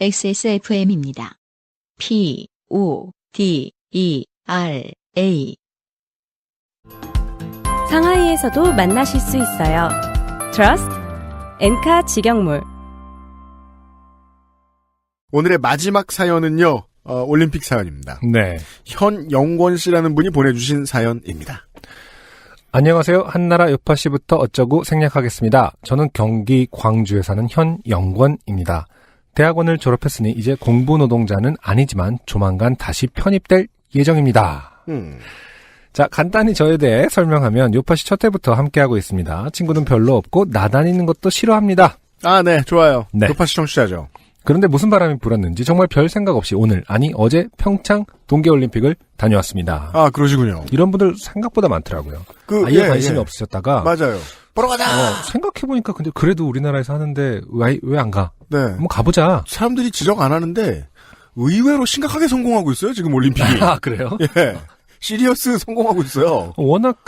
XSFM입니다. PODERA 상하이에서도 만나실 수 있어요. 트러스트 엔카 직영몰. 오늘의 마지막 사연은요. 올림픽 사연입니다. 네. 현영권 씨라는 분이 보내주신 사연입니다. 안녕하세요. 한나라 요파 씨부터 어쩌고 생략하겠습니다. 저는 경기 광주에 사는 현영권입니다. 대학원을 졸업했으니 이제 공부 노동자는 아니지만 조만간 다시 편입될 예정입니다. 자, 간단히 저에 대해 설명하면 요파 씨 첫 해부터 함께하고 있습니다. 친구는 별로 없고 나다니는 것도 싫어합니다. 아, 네. 좋아요. 네. 요파 씨 청취자죠. 그런데 무슨 바람이 불었는지 정말 별 생각 없이 오늘, 아니 어제 평창 동계올림픽을 다녀왔습니다. 아, 그러시군요. 이런 분들 생각보다 많더라고요. 아예 관심이 없으셨다가. 맞아요. 보러 가자! 생각해보니까 근데 그래도 우리나라에서 하는데 왜 안 가? 네. 한번 가보자. 사람들이 지적 안 하는데 의외로 심각하게 성공하고 있어요, 지금 올림픽이. 아, 그래요? 예. 시리어스 성공하고 있어요. 워낙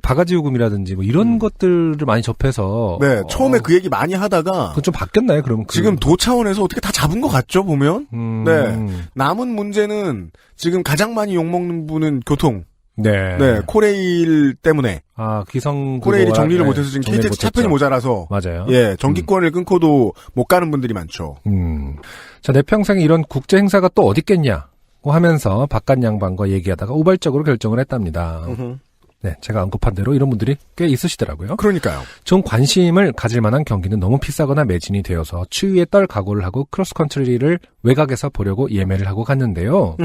바가지 요금이라든지 이런 것들을 많이 접해서. 네, 처음에 그 얘기 많이 하다가. 그건 좀 바뀌었나요, 그럼? 지금 도 차원에서 어떻게 다 잡은 것 같죠, 보면? 네. 남은 문제는 지금 가장 많이 욕먹는 분은 교통. 네. 네, 코레일 때문에. 아, 코레일이 정리를 못해서 지금 KTX 차편이 모자라서. 맞아요. 예, 전기권을 끊고도 못 가는 분들이 많죠. 자, 내 평생에 이런 국제 행사가 또 어디 있겠냐고 하면서 바깥 양반과 얘기하다가 우발적으로 결정을 했답니다. 네, 제가 언급한 대로 이런 분들이 꽤 있으시더라고요. 그러니까요. 좀 관심을 가질 만한 경기는 너무 비싸거나 매진이 되어서 추위에 떨 각오를 하고 크로스컨트리를 외곽에서 보려고 예매를 하고 갔는데요.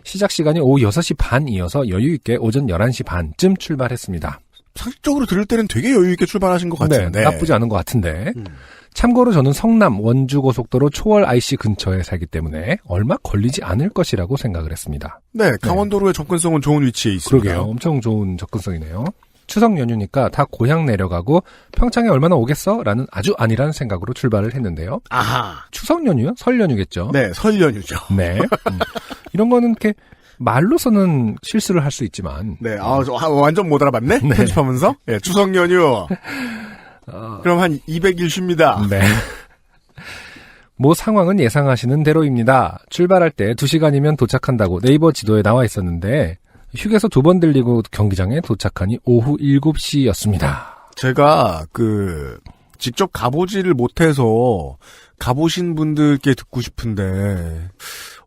시작 시간이 오후 6시 반이어서 여유있게 오전 11시 반쯤 출발했습니다. 상식적으로 들을 때는 되게 여유있게 출발하신 것 같은데. 네, 나쁘지 않은 것 같은데. 참고로 저는 성남 원주고속도로 초월 IC 근처에 살기 때문에 얼마 걸리지 않을 것이라고 생각을 했습니다. 네, 강원도로의 접근성은 좋은 위치에 있습니다. 그러게요. 엄청 좋은 접근성이네요. 추석 연휴니까 다 고향 내려가고 평창에 얼마나 오겠어? 라는 아주 안일한 생각으로 출발을 했는데요. 아하. 추석 연휴요? 설 연휴겠죠? 네, 설 연휴죠. 네. 이런 거는 이렇게 말로서는 실수를 할 수 있지만. 네, 완전 못 알아봤네? 네. 편집하면서? 네, 추석 연휴. 그럼 한 200일 쉽니다. 네. 뭐 상황은 예상하시는 대로입니다. 출발할 때 2시간이면 도착한다고 네이버 지도에 나와 있었는데 휴게소 2번 들리고 경기장에 도착하니 오후 7시였습니다. 제가 직접 가보지를 못해서 가보신 분들께 듣고 싶은데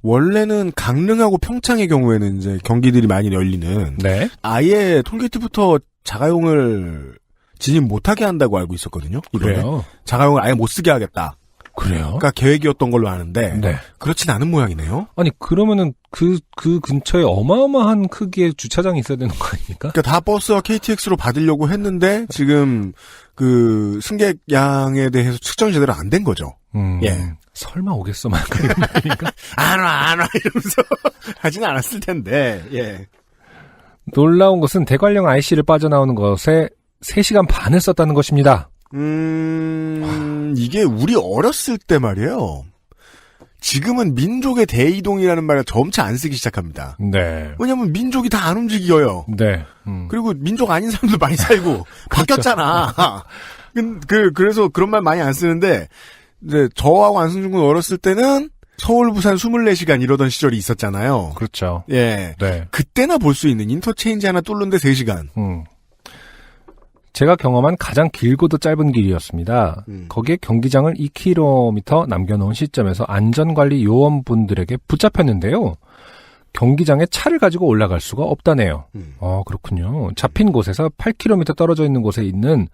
원래는 강릉하고 평창의 경우에는 이제 경기들이 많이 열리는 네. 아예 톨게이트부터 자가용을 진입 못하게 한다고 알고 있었거든요. 이번에. 그래요? 자가용을 아예 못 쓰게 하겠다. 그래요? 그러니까 계획이었던 걸로 아는데 네. 그렇진 않은 모양이네요. 아니 그러면은 그 근처에 어마어마한 크기의 주차장이 있어야 되는 거 아닙니까? 그러니까 다 버스와 KTX로 받으려고 했는데 지금 그 승객 양에 대해서 측정이 제대로 안 된 거죠. 예. 설마 오겠어만 그러니까 안 와 이러면서 하진 않았을 텐데. 예. 놀라운 것은 대관령 IC를 빠져나오는 것에 3시간 반을 썼다는 것입니다. 이게 우리 어렸을 때 말이에요. 지금은 민족의 대이동이라는 말을 점차 안 쓰기 시작합니다. 네. 왜냐면 민족이 다 안 움직여요. 네. 그리고 민족 아닌 사람들 많이 살고 바뀌었잖아. 그래서 그런 말 많이 안 쓰는데 이제 저하고 안승준 군 어렸을 때는 서울 부산 24시간 이러던 시절이 있었잖아요. 그렇죠. 예. 네. 그때나 볼 수 있는 인터체인지 하나 뚫는데 3시간. 제가 경험한 가장 길고도 짧은 길이었습니다. 거기에 경기장을 2km 남겨놓은 시점에서 안전관리 요원분들에게 붙잡혔는데요. 경기장에 차를 가지고 올라갈 수가 없다네요. 그렇군요. 잡힌 곳에서 8km 떨어져 있는 곳에 있는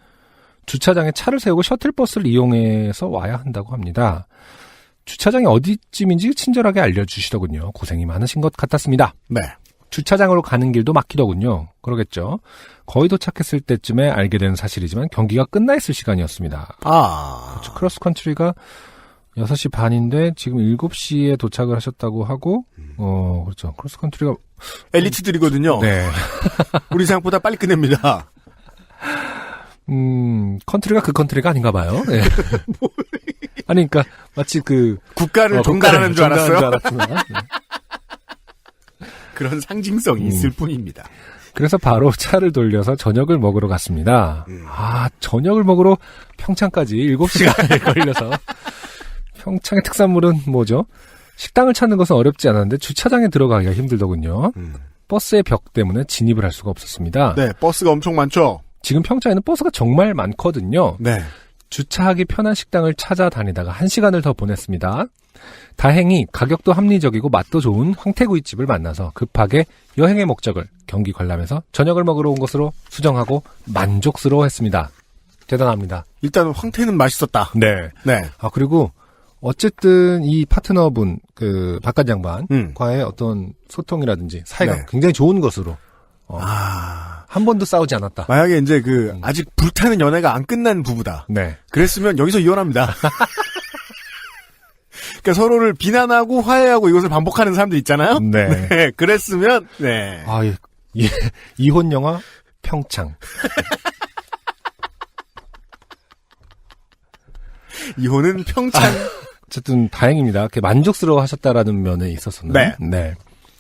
주차장에 차를 세우고 셔틀버스를 이용해서 와야 한다고 합니다. 주차장이 어디쯤인지 친절하게 알려주시더군요. 고생이 많으신 것 같았습니다. 네. 주차장으로 가는 길도 막히더군요. 그러겠죠. 거의 도착했을 때쯤에 알게 된 사실이지만 경기가 끝나 있을 시간이었습니다. 그렇죠. 크로스컨트리가 6시 반인데 지금 7시에 도착을 하셨다고 하고 그렇죠. 크로스컨트리가 엘리트들이거든요. 네. 우리 생각보다 빨리 끝냅니다. 컨트리가 그 컨트리가 아닌가 봐요. 네. 아니 그러니까 마치 국가를 종단하는 줄 알았어요. 네. 그런 상징성이 있을 뿐입니다. 그래서 바로 차를 돌려서 저녁을 먹으러 갔습니다. 저녁을 먹으러 평창까지 7시간이 걸려서 평창의 특산물은 뭐죠? 식당을 찾는 것은 어렵지 않았는데 주차장에 들어가기가 힘들더군요. 버스의 벽 때문에 진입을 할 수가 없었습니다. 네, 버스가 엄청 많죠? 지금 평창에는 버스가 정말 많거든요. 네. 주차하기 편한 식당을 찾아다니다가 1시간을 더 보냈습니다. 다행히 가격도 합리적이고 맛도 좋은 황태구이집을 만나서 급하게 여행의 목적을 경기 관람에서 저녁을 먹으러 온 것으로 수정하고 만족스러워했습니다. 대단합니다. 일단 황태는 맛있었다. 네. 네. 그리고 어쨌든 이 파트너분 바깥 양반과의 어떤 소통이라든지 사이가 네. 굉장히 좋은 것으로 한 번도 싸우지 않았다. 만약에 이제 아직 불타는 연애가 안 끝난 부부다. 네. 그랬으면 여기서 이혼합니다. 그러니까 서로를 비난하고 화해하고 이것을 반복하는 사람들 있잖아요. 네. 네. 그랬으면 네. 이혼 영화 평창. 이혼은 평창. 어쨌든 다행입니다. 이렇게 만족스러워 하셨다라는 면에 있어서는. 네.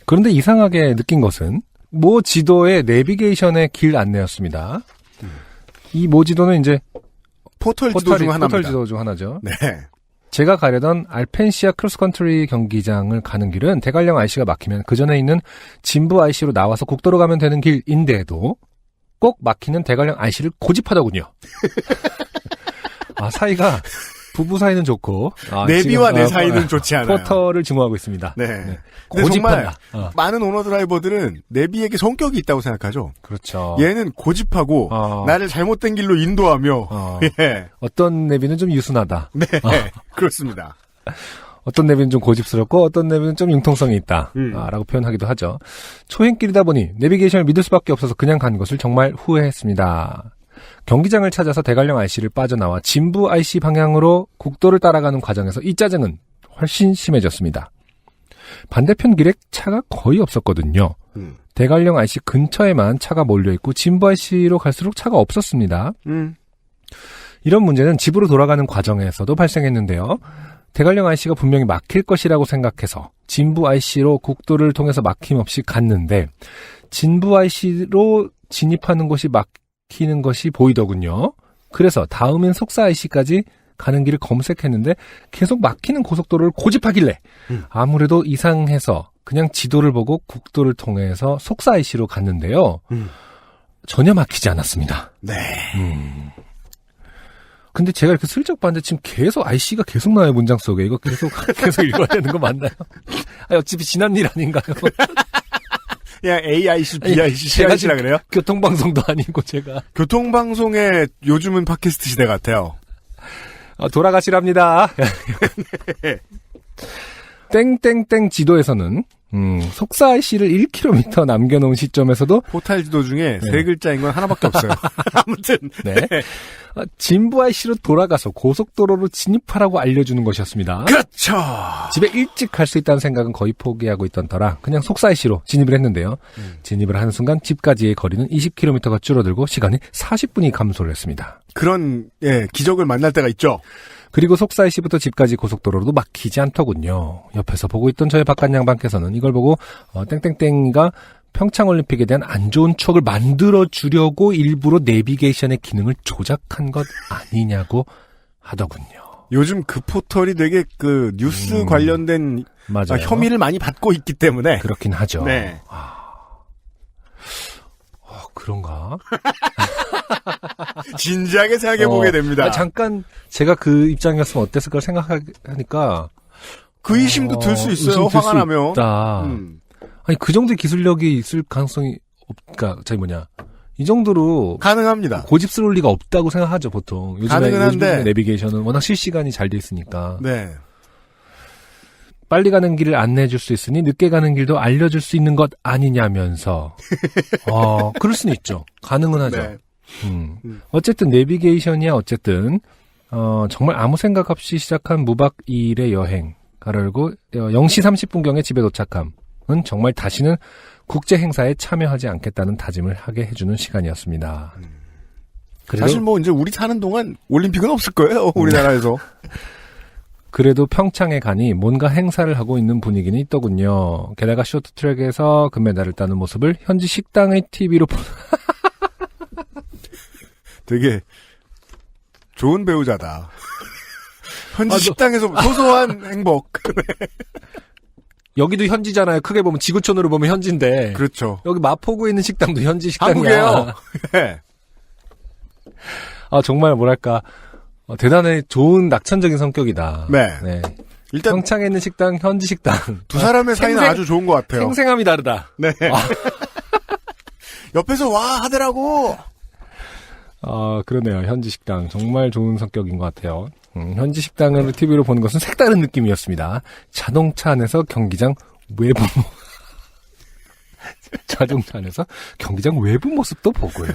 그런데 이상하게 느낀 것은 모 지도의 내비게이션의 길 안내였습니다. 이 모 지도는 이제 포털 지도 중 하나입니다. 포털 지도 중 하나죠. 네. 제가 가려던 알펜시아 크로스컨트리 경기장을 가는 길은 대관령 IC가 막히면 그 전에 있는 진부 IC로 나와서 국도로 가면 되는 길인데도 꼭 막히는 대관령 IC를 고집하더군요. 사이가 부부 사이는 좋고 내비와 내 사이는 좋지 않아요. 포털을 증오하고 있습니다. 네. 고집한다. 정말 많은 오너 드라이버들은 내비에게 성격이 있다고 생각하죠. 그렇죠. 얘는 고집하고 나를 잘못된 길로 인도하며 예. 어떤 내비는 좀 유순하다. 네. 그렇습니다. 어떤 내비는 좀 고집스럽고 어떤 내비는 좀 융통성이 있다. 라고 표현하기도 하죠. 초행길이다 보니 내비게이션을 믿을 수밖에 없어서 그냥 간 것을 정말 후회했습니다. 경기장을 찾아서 대관령 IC를 빠져나와 진부 IC 방향으로 국도를 따라가는 과정에서 이 짜증은 훨씬 심해졌습니다. 반대편 길에 차가 거의 없었거든요. 대관령 IC 근처에만 차가 몰려있고 진부 IC로 갈수록 차가 없었습니다. 이런 문제는 집으로 돌아가는 과정에서도 발생했는데요. 대관령 IC가 분명히 막힐 것이라고 생각해서 진부 IC로 국도를 통해서 막힘없이 갔는데 진부 IC로 진입하는 곳이 막히는 것이 보이더군요. 그래서 다음인 속사 IC까지 가는 길을 검색했는데 계속 막히는 고속도로를 고집하길래 아무래도 이상해서 그냥 지도를 보고 국도를 통해서 속사 IC로 갔는데요. 전혀 막히지 않았습니다. 네. 근데 제가 이렇게 슬쩍 봤는데 지금 계속 IC가 계속 나와요, 문장 속에. 이거 계속 읽어야 되는 거 맞나요? 어차피 지난 일 아닌가요? 그냥 AIC, BIC, CIC라 그래요? 교통방송도 아니고 제가. 교통방송의 요즘은 팟캐스트 시대 같아요. 돌아가시랍니다. 네. 땡땡땡 지도에서는 속사 IC를 1km 남겨놓은 시점에서도 포탈 지도 중에 세 글자인 건 하나밖에 없어요. 아무튼 네. 진부 IC로 돌아가서 고속도로로 진입하라고 알려주는 것이었습니다. 그렇죠. 집에 일찍 갈 수 있다는 생각은 거의 포기하고 있던 터라 그냥 속사 IC로 진입을 했는데요. 진입을 하는 순간 집까지의 거리는 20km가 줄어들고 시간이 40분이 감소를 했습니다. 그런 기적을 만날 때가 있죠. 그리고 속사 IC부터 집까지 고속도로로도 막히지 않더군요. 옆에서 보고 있던 저의 바깥 양반께서는 이걸 보고 땡땡땡이가 평창올림픽에 대한 안 좋은 추억을 만들어주려고 일부러 내비게이션의 기능을 조작한 것 아니냐고 하더군요. 요즘 그 포털이 되게 그 뉴스 관련된 맞아요. 혐의를 많이 받고 있기 때문에 그렇긴 하죠. 네. 그런가? 진지하게 생각해보게 됩니다. 잠깐 제가 그 입장이었으면 어땠을까 생각하니까 그 의심도 들 수 있어요. 화가 나면. 아니 그 정도의 기술력이 있을 가능성이 그러니까 이 정도로 가능합니다. 고집스러울 리가 없다고 생각하죠 보통. 가능은 한데 내비게이션은 워낙 실시간이 잘 돼 있으니까. 네. 빨리 가는 길을 안내해 줄 수 있으니 늦게 가는 길도 알려줄 수 있는 것 아니냐면서 그럴 수는 있죠. 가능은 하죠. 네. 어쨌든 내비게이션이야 어쨌든 정말 아무 생각 없이 시작한 무박 2일의 여행 가르고 0시 30분경에 집에 도착함은 정말 다시는 국제 행사에 참여하지 않겠다는 다짐을 하게 해주는 시간이었습니다. 사실 이제 우리 사는 동안 올림픽은 없을 거예요. 우리나라에서. 그래도 평창에 가니 뭔가 행사를 하고 있는 분위기는 있더군요. 게다가 쇼트트랙에서 금메달을 따는 모습을 현지 식당의 TV로 되게 좋은 배우자다. 현지 식당에서 소소한 행복. 여기도 현지잖아요. 크게 보면 지구촌으로 보면 현지인데. 그렇죠. 여기 마포구에 있는 식당도 현지 식당이야. 한국이에요. 네. 아 정말 뭐랄까 대단히 좋은 낙천적인 성격이다. 네. 일단 평창에 있는 식당, 현지 식당 두 사람의 사이는 아주 좋은 것 같아요. 생생함이 다르다. 네. 옆에서 와 하더라고. 그러네요. 현지 식당 정말 좋은 성격인 것 같아요. 현지 식당을 TV로 보는 것은 색다른 느낌이었습니다. 자동차 안에서 경기장 외부 자동차 안에서 경기장 외부 모습도 보고요.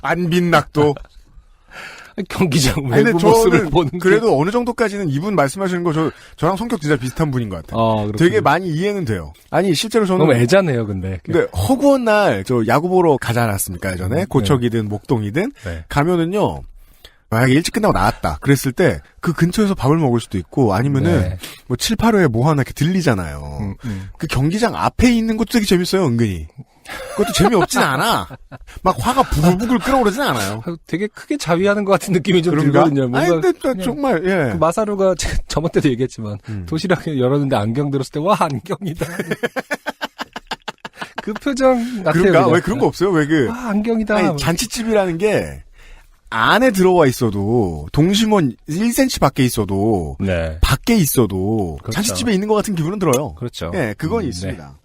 안 빛낙도. 경기장 외부 모습을 보는 그래도 어느 정도까지는 이분 말씀하시는 거 저랑 성격 진짜 비슷한 분인 것 같아요. 되게 많이 이해는 돼요. 아니 실제로 저는 너무 애자네요, 근데 허구한 날 저 야구 보러 가지 않았습니까 예전에 고척이든 목동이든 가면은요. 만약에 일찍 끝나고 나왔다. 그랬을 때 그 근처에서 밥을 먹을 수도 있고 아니면은 뭐 7, 8회에 뭐 하나 이렇게 들리잖아요. 그 경기장 앞에 있는 것도 되게 재밌어요, 은근히. 그것도 재미없진 않아. 막 화가 부글부글 끓어오르진 않아요. 되게 크게 자위하는 것 같은 느낌이 좀 그런가? 들거든요. 뭔가 아니, 근데 정말, 예. 그 마사루가 저번 때도 얘기했지만, 도시락을 열었는데 안경 들었을 때, 와, 안경이다. 그 표정 같아요. 그런가? 그냥. 왜 그런 거 없어요? 왜 와, 안경이다. 아니, 잔치집이라는 게, 안에 들어와 있어도, 동심원 1cm 밖에 있어도, 밖에 있어도, 그렇죠. 잔치집에 있는 것 같은 기분은 들어요. 그렇죠. 예, 그건 있습니다.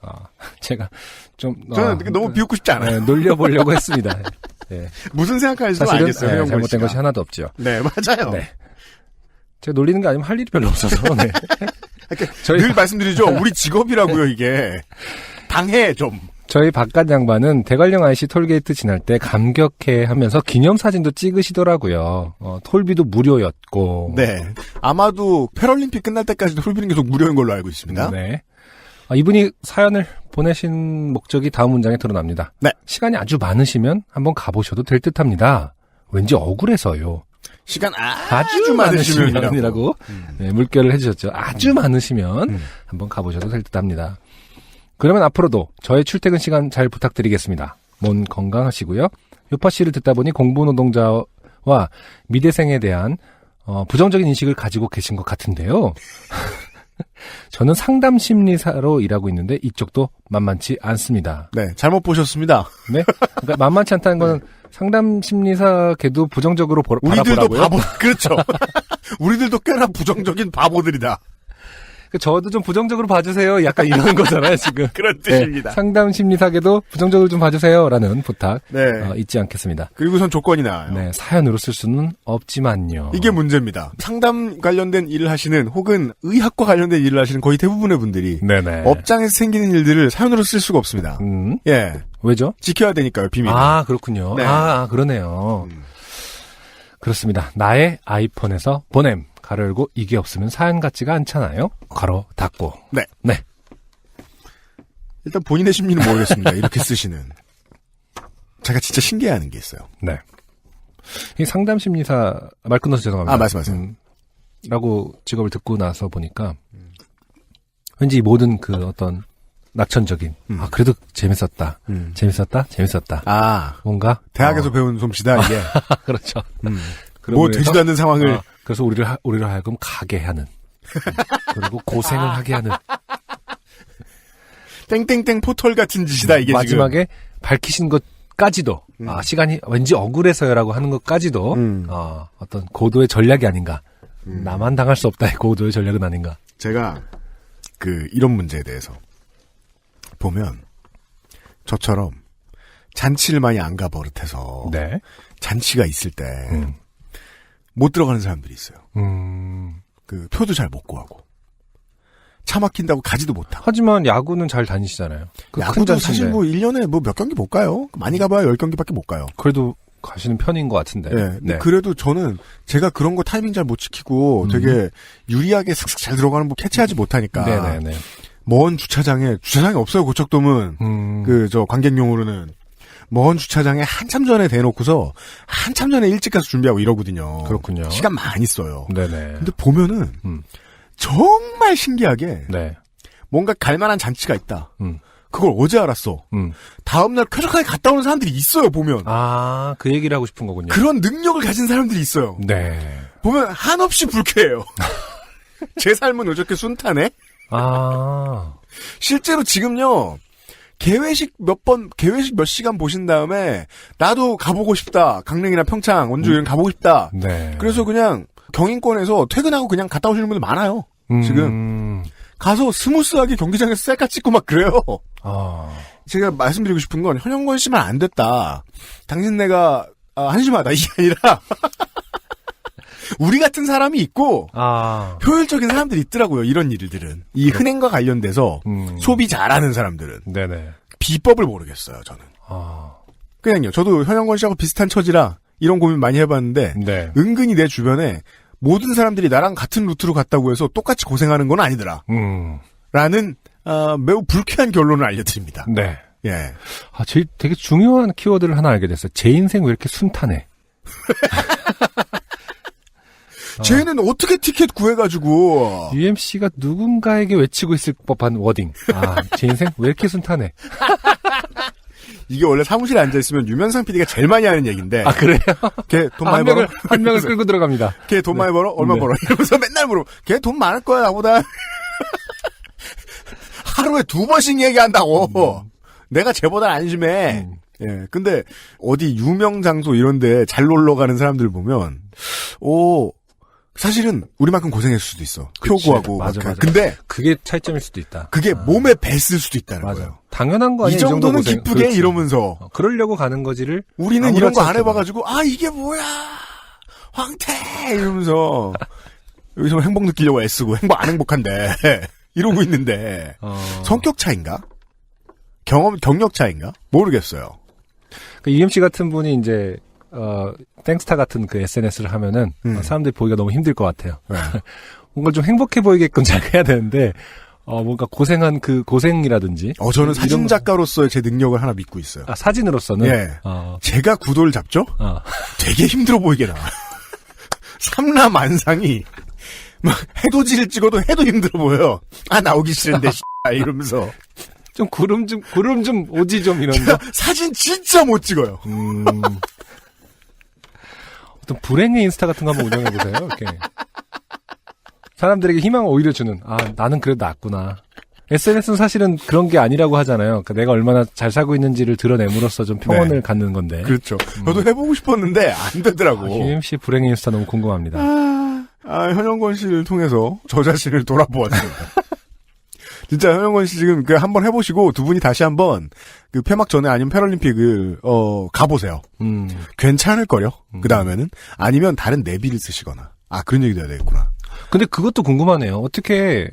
제가 좀. 저는 너무 비웃고 싶지 않아요. 놀려보려고 했습니다. 네. 무슨 생각하시는지 사실은 알겠어요. 잘못된 것이 하나도 없죠. 네, 맞아요. 네. 제가 놀리는 게 아니면 할 일이 별로 없어서. 네. 늘 말씀드리죠. 우리 직업이라고요, 이게. 당해, 좀. 저희 바깥 양반은 대관령 IC 톨게이트 지날 때 감격해 하면서 기념사진도 찍으시더라고요. 톨비도 무료였고. 네. 아마도 패럴림픽 끝날 때까지도 톨비는 계속 무료인 걸로 알고 있습니다. 네. 이분이 사연을 보내신 목적이 다음 문장에 드러납니다. 네. 시간이 아주 많으시면 한번 가보셔도 될 듯합니다. 왠지 억울해서요. 시간 아주 많으시면이라고 네, 물결을 해주셨죠. 아주 많으시면 한번 가보셔도 될 듯합니다. 그러면 앞으로도 저의 출퇴근 시간 잘 부탁드리겠습니다. 몸 건강하시고요. 요파 씨를 듣다 보니 공부 노동자와 미대생에 대한 부정적인 인식을 가지고 계신 것 같은데요. 저는 상담 심리사로 일하고 있는데 이쪽도 만만치 않습니다. 네, 잘못 보셨습니다. 네, 그러니까 만만치 않다는 건 상담 심리사계도 부정적으로 우리들도 바라보라고요. 바보, 그렇죠. 우리들도 꽤나 부정적인 바보들이다. 저도 좀 부정적으로 봐주세요. 약간 이런 거잖아요, 지금. 그런 뜻입니다. 네, 상담 심리사계도 부정적으로 좀 봐주세요라는 부탁 잊지 않겠습니다. 그리고선 조건이 나와요. 네, 사연으로 쓸 수는 없지만요. 이게 문제입니다. 상담 관련된 일을 하시는 혹은 의학과 관련된 일을 하시는 거의 대부분의 분들이 업장에서 생기는 일들을 사연으로 쓸 수가 없습니다. 예. 왜죠? 지켜야 되니까요, 비밀. 아, 그렇군요. 네. 그러네요. 그렇습니다. 나의 아이폰에서 보냄. 가로 열고 이게 없으면 사연 같지가 않잖아요. 가로 닫고. 네. 네. 일단 본인의 심리는 모르겠습니다. 이렇게 쓰시는. 제가 진짜 신기해하는 게 있어요. 네. 이 상담 심리사 말 끊어서 죄송합니다. 말씀하세요. 라고 직업을 듣고 나서 보니까 왠지 이 모든 그 어떤 낙천적인 그래도 재밌었다. 재밌었다. 뭔가 대학에서 배운 솜씨다 이게. 그렇죠. 뭐 되지도 않는 상황을 그래서 우리를 하여금 가게 하는 그리고 고생을 하게 하는 땡땡땡 포털 같은 짓이다 이게 마지막에 지금. 밝히신 것까지도 시간이 왠지 억울해서요라고 하는 것까지도 어떤 고도의 전략이 아닌가. 나만 당할 수 없다의 고도의 전략은 아닌가. 제가 이런 문제에 대해서 보면 저처럼 잔치를 많이 안 가버릇해서 잔치가 있을 때 못 들어가는 사람들이 있어요. 표도 잘 못 구하고. 차 막힌다고 가지도 못하고. 하지만 야구는 잘 다니시잖아요. 야구도 사실 1년에 몇 경기 못 가요. 많이 가봐야 10경기밖에 못 가요. 그래도 가시는 편인 것 같은데. 네. 그래도 저는 제가 그런 거 타이밍 잘 못 지키고 되게 유리하게 슥슥 잘 들어가는 거 캐치하지 못하니까. 네네네. 먼 주차장이 없어요, 고척돔은. 관객용으로는. 먼 주차장에 한참 전에 대놓고서 한참 전에 일찍 가서 준비하고 이러거든요. 그렇군요. 시간 많이 써요. 네네. 근데 보면은 정말 신기하게 네. 뭔가 갈만한 잔치가 있다. 그걸 어제 알았어. 다음날 쾌적하게 갔다 오는 사람들이 있어요, 보면. 아, 그 얘기를 하고 싶은 거군요. 그런 능력을 가진 사람들이 있어요. 네. 보면 한없이 불쾌해요. 제 삶은 어저께 순탄해? 아. 실제로 지금요, 개회식 몇 시간 보신 다음에, 나도 가보고 싶다. 강릉이나 평창, 원주 이런 가보고 싶다. 네. 그래서 그냥 경인권에서 퇴근하고 그냥 갔다 오시는 분들 많아요. 지금. 가서 스무스하게 경기장에서 셀카 찍고 막 그래요. 제가 말씀드리고 싶은 건 현영권 씨만 안 됐다. 당신네가 한심하다 이게 아니라 우리 같은 사람이 있고 효율적인 사람들이 있더라고요. 이런 일들은. 이 흔행과 관련돼서 소비 잘하는 사람들은. 네네. 비법을 모르겠어요. 저는. 그냥요. 저도 현영권 씨하고 비슷한 처지라 이런 고민 많이 해봤는데 네. 은근히 내 주변에 모든 사람들이 나랑 같은 루트로 갔다고 해서 똑같이 고생하는 건 아니더라. 라는 매우 불쾌한 결론을 알려드립니다. 네. 예. 되게 중요한 키워드를 하나 알게 됐어요. 제 인생 왜 이렇게 순탄해? 쟤는 어떻게 티켓 구해가지고 UMC가 누군가에게 외치고 있을 법한 워딩. 제 인생 왜 이렇게 순탄해? 이게 원래 사무실에 앉아있으면 유면상 PD가 제일 많이 하는 얘기인데. 그래요? 걔 돈 많이 벌어? 한 명을 끌고 들어갑니다. 걔 돈 많이 벌어? 얼마 벌어? 이러면서 맨날 물어. 걔 돈 많을 거야, 나보다. 하루에 2번씩 얘기한다고. 내가 쟤보다 안심해. 예. 근데 어디 유명 장소 이런데 잘 놀러 가는 사람들 보면, 사실은 우리만큼 고생했을 수도 있어. 표 구하고. 맞아. 근데 그게 차이점일 수도 있다. 그게 몸에 뱄을 수도 있다는 맞아. 거예요. 당연한 거 아니야? 이 정도는 기쁘게 그렇지. 이러면서. 그러려고 가는 거지를. 우리는 이런 거 안 해봐가지고 이게 뭐야 황태 이러면서 여기서 행복 느끼려고 애쓰고 안 행복한데 이러고 있는데 성격 차인가? 경력 차인가? 모르겠어요. 그 UMC 같은 분이 이제 땡스타 같은 그 SNS를 하면은 사람들이 보기가 너무 힘들 것 같아요. 네. 뭔가 좀 행복해 보이게끔 잘 해야 되는데 뭔가 고생한 그 고생이라든지. 저는 사진 작가로서의 제 능력을 하나 믿고 있어요. 사진으로서는. 예. 제가 구도를 잡죠. 되게 힘들어 보이게 나와. 삼라만상이 막 해돋이를 찍어도 해도 힘들어 보여. 나오기 싫은데 이러면서. 좀 구름 좀 오지 좀 이런 거. 사진 진짜 못 찍어요. 어떤 불행의 인스타 같은 거 한번 운영해 보세요. 이렇게. 사람들에게 희망을 오히려 주는. 나는 그래도 낫구나. SNS는 사실은 그런 게 아니라고 하잖아요. 그러니까 내가 얼마나 잘 살고 있는지를 드러냄으로써 좀 평온을 갖는 건데. 그렇죠. 저도 해보고 싶었는데 안 되더라고. UMC 불행의 인스타 너무 궁금합니다. 현영권 씨를 통해서 저 자신을 돌아보았습니다. 진짜 현영권 씨 지금 한번 해보시고 두 분이 다시 한번 그 폐막 전에 아니면 패럴림픽을 가보세요. 괜찮을걸요? 그 다음에는 아니면 다른 내비를 쓰시거나. 그런 얘기도 해야 되겠구나. 근데 그것도 궁금하네요. 어떻게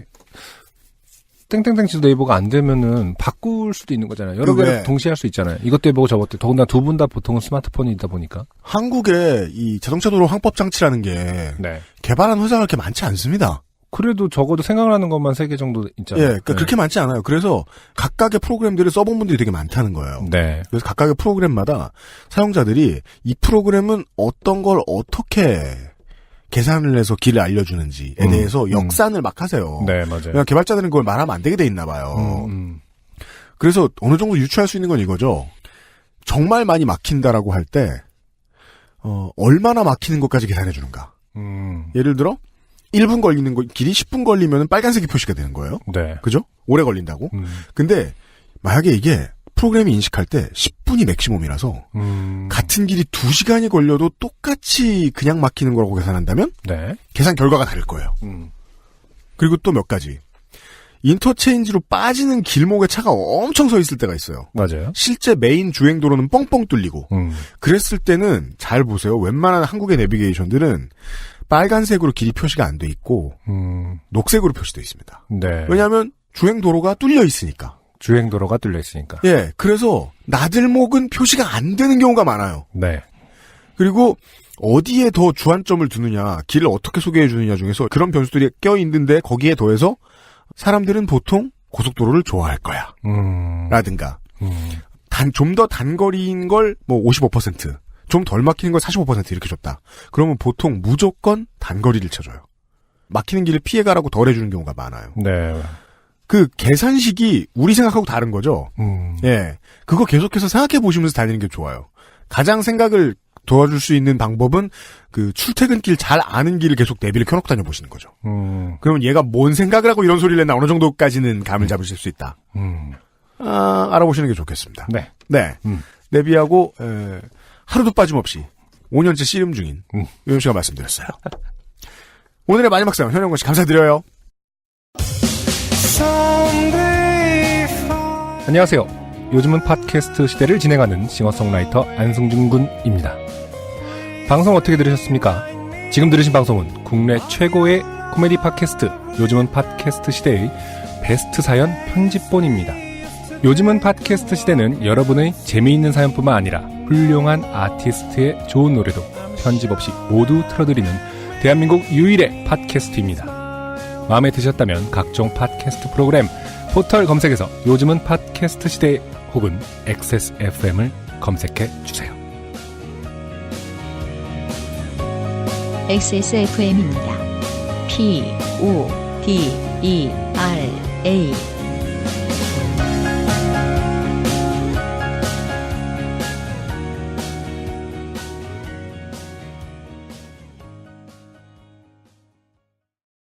땡땡땡 지도 네이버가 안 되면은 바꿀 수도 있는 거잖아요. 여러 개를 동시에 할 수 있잖아요. 이것도 해보고 저것도. 더군다나 두 분 다 보통은 스마트폰이다 보니까. 한국에 이 자동차 도로 항법 장치라는 게 개발한 회사가 그렇게 많지 않습니다. 그래도 적어도 생각을 하는 것만 3개 정도 있잖아요. 그러니까 그렇게 많지 않아요. 그래서 각각의 프로그램들을 써본 분들이 되게 많다는 거예요. 그래서 각각의 프로그램마다 사용자들이 이 프로그램은 어떤 걸 어떻게 계산을 해서 길을 알려주는지에 대해서 역산을 막 하세요. 네, 맞아요. 그러니까 개발자들은 그걸 말하면 안 되게 돼 있나 봐요. 그래서 어느 정도 유추할 수 있는 건 이거죠. 정말 많이 막힌다라고 할 때 얼마나 막히는 것까지 계산해 주는가. 예를 들어 1분 걸리는 길이 10분 걸리면 빨간색이 표시가 되는 거예요. 그죠? 오래 걸린다고. 근데 만약에 이게 프로그램이 인식할 때 10분이 맥시멈이라서 같은 길이 2시간이 걸려도 똑같이 그냥 막히는 거라고 계산한다면 계산 결과가 다를 거예요. 그리고 또 몇 가지. 인터체인지로 빠지는 길목에 차가 엄청 서 있을 때가 있어요. 맞아요. 실제 메인 주행도로는 뻥뻥 뚫리고 그랬을 때는 잘 보세요. 웬만한 한국의 내비게이션들은 빨간색으로 길이 표시가 안 돼 있고 녹색으로 표시되어 있습니다. 왜냐하면 주행도로가 뚫려 있으니까. 주행도로가 뚫려 있으니까. 그래서 나들목은 표시가 안 되는 경우가 많아요. 그리고 어디에 더 주안점을 두느냐, 길을 어떻게 소개해 주느냐 중에서 그런 변수들이 껴있는데 거기에 더해서 사람들은 보통 고속도로를 좋아할 거야. 라든가 좀 더 단거리인 걸 55%, 좀 덜 막히는 걸 45% 이렇게 줬다. 그러면 보통 무조건 단거리를 쳐줘요. 막히는 길을 피해가라고 덜 해주는 경우가 많아요. 그 계산식이 우리 생각하고 다른 거죠. 예. 그거 계속해서 생각해 보시면서 다니는 게 좋아요. 가장 생각을 도와줄 수 있는 방법은 그 출퇴근길 잘 아는 길을 계속 내비를 켜놓고 다녀보시는 거죠. 그러면 얘가 뭔 생각을 하고 이런 소리를 냈나 어느 정도까지는 감을 잡으실 수 있다. 알아보시는 게 좋겠습니다. 네. 네. 내비하고 하루도 빠짐없이 5년째 씨름 중인 유현 씨가 말씀드렸어요. 오늘의 마지막 사연 현영건 씨 감사드려요. 안녕하세요. 요즘은 팟캐스트 시대를 진행하는 싱어송라이터 안승준 군입니다. 방송 어떻게 들으셨습니까? 지금 들으신 방송은 국내 최고의 코미디 팟캐스트 요즘은 팟캐스트 시대의 베스트 사연 편집본입니다. 요즘은 팟캐스트 시대는 여러분의 재미있는 사연뿐만 아니라 훌륭한 아티스트의 좋은 노래도 편집 없이 모두 틀어드리는 대한민국 유일의 팟캐스트입니다. 마음에 드셨다면 각종 팟캐스트 프로그램 포털 검색에서 요즘은 팟캐스트 시대 혹은 XSFM을 검색해 주세요. XSFM입니다. PODERA